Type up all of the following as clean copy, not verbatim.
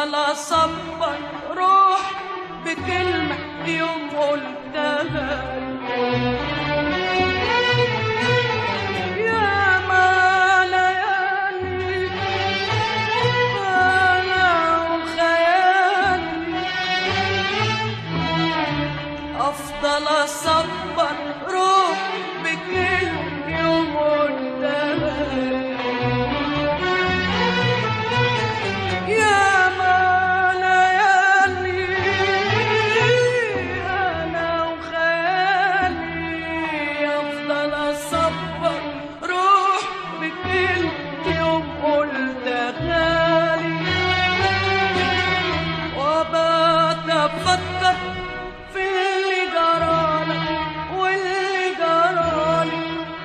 افضل اصبر روح بكلمة يوم قلتها يا ما ليالي انا وخيالي افضل اصبر روح بكلمة يوم قلتها بفكر في اللي جرالك واللي جرالي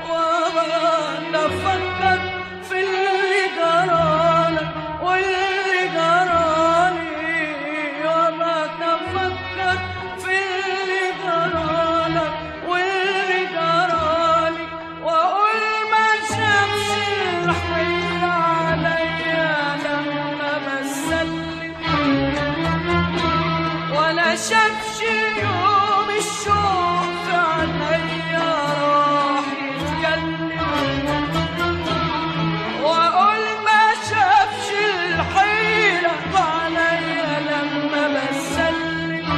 وبفكر في اللي جرالك واللي جرالي وبفكر في اللي جرالك واللي جرالي واقول ما شافش الحيل عليا لما بسلم ولا شافش يوم الشوق في عينيا راح يتكلم واقول ما شافش الحيرة عليا لما بسلم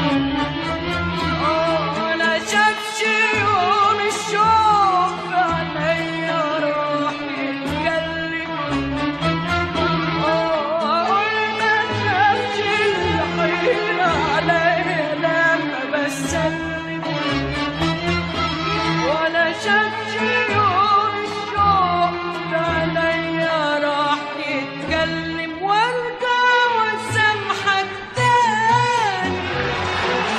ولا شافش يوم الشوق في عينيا راح يتكلم واقول ما شافش الحيرة عليا لما بسلم ولا شافش يوم الشوق عليا راح يتكلم وارجع واسامحك تاني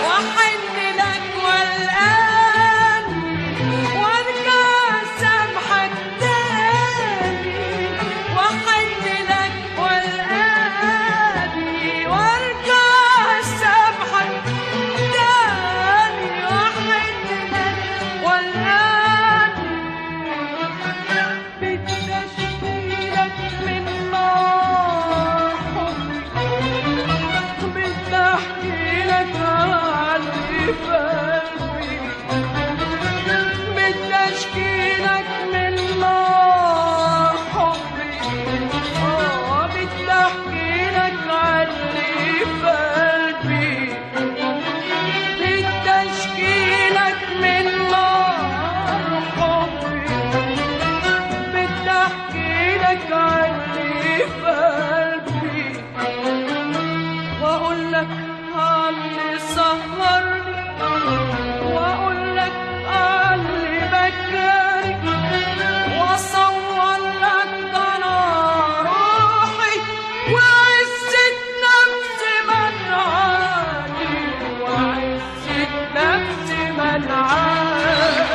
واحن لك والآن وارجع اسامحك تاني واحن لك والآن وارجع اسامحك تاني واحن لك والآن بدي اشكيلك من نار حبي بدي احكيلك عن اللي في قلبي بدي اشكيلك من نار حبي بدي احكيلك عن اللي في قلبي بدي اشكيلك من نار حبي بدي احكيلك عن اللي في قلبي واقول لك عن اللي سهرني واقول لك عن اللي بكاني واصور لك انا روحي وعزة نفسي منعاني وعزة نفسي منعاني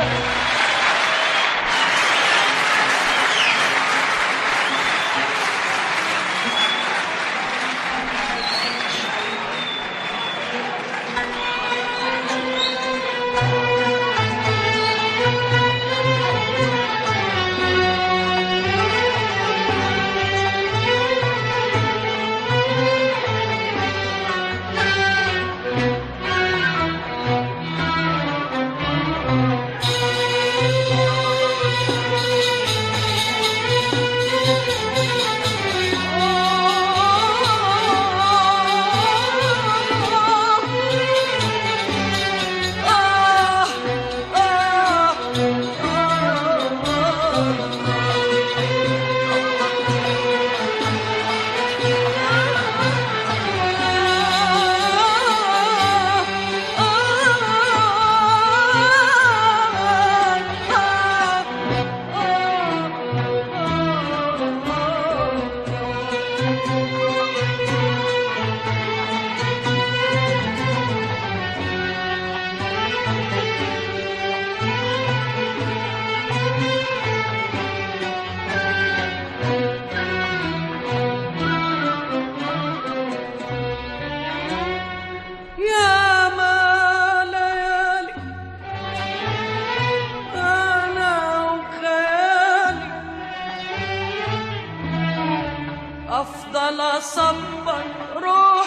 افضل اصبر روح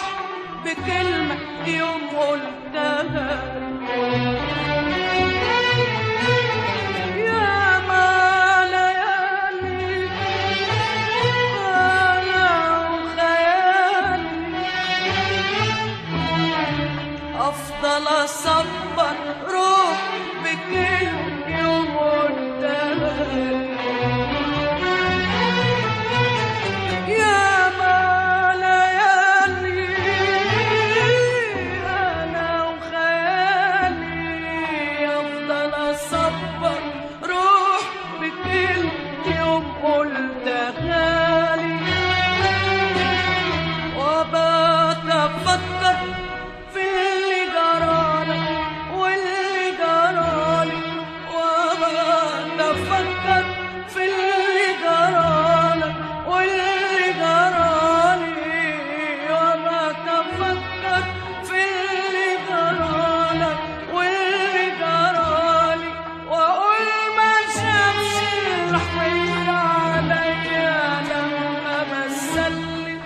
قلتها يا ما ليالي أنا وخيالي أفضل أصبر روح بكل يوم قلتها يا ما ليالي أنا وخيالي أفضل أصبر روح بكل يوم قلتها لي وبات أفكر في اللي جرالك واللي جرالي وبات أفكر في اللي جرالك واللي جرالي وبات أفكر في اللي جرالك واللي جرالي وأقول ما شافش الحيل عليا لما بسلم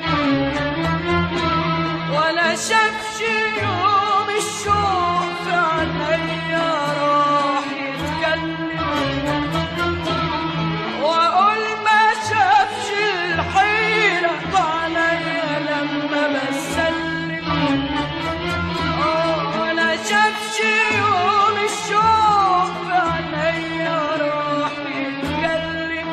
ولا شافش يوم الشوق في عينيا راح يتكلم واقول ما شافش الحيرة عليا لما بسلم ولا شافش يوم الشوق في عينيا راح يتكلم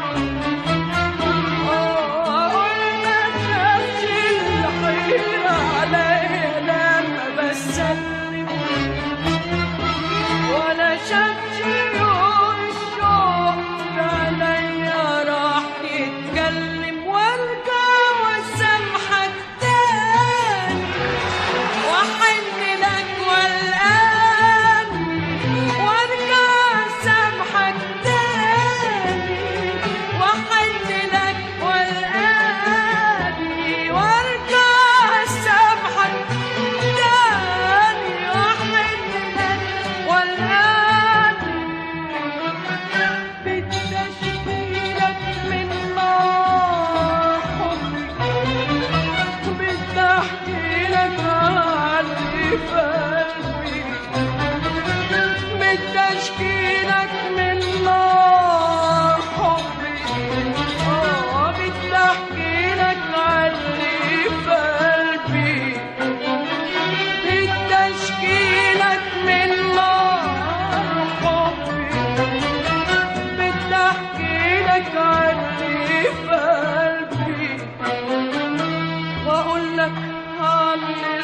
واقول ما شافش الحيرة عليا لما بسلم ولا شافش يوم الشوق عليا راح يتكلم وارجع واسامحك تاني واحن لك والآن وارجع اسامحك تاني واحن لك والآن وارجع اسامحك تاني واحن لك والآن بتشكيلك من نار حبي بتحكيلك عني في قلبي بتشكيلك من نار حبي بتحكيلك عني في قلبي بتشكيلك من نار حبي بتحكيلك عني في قلبي واقول لك عني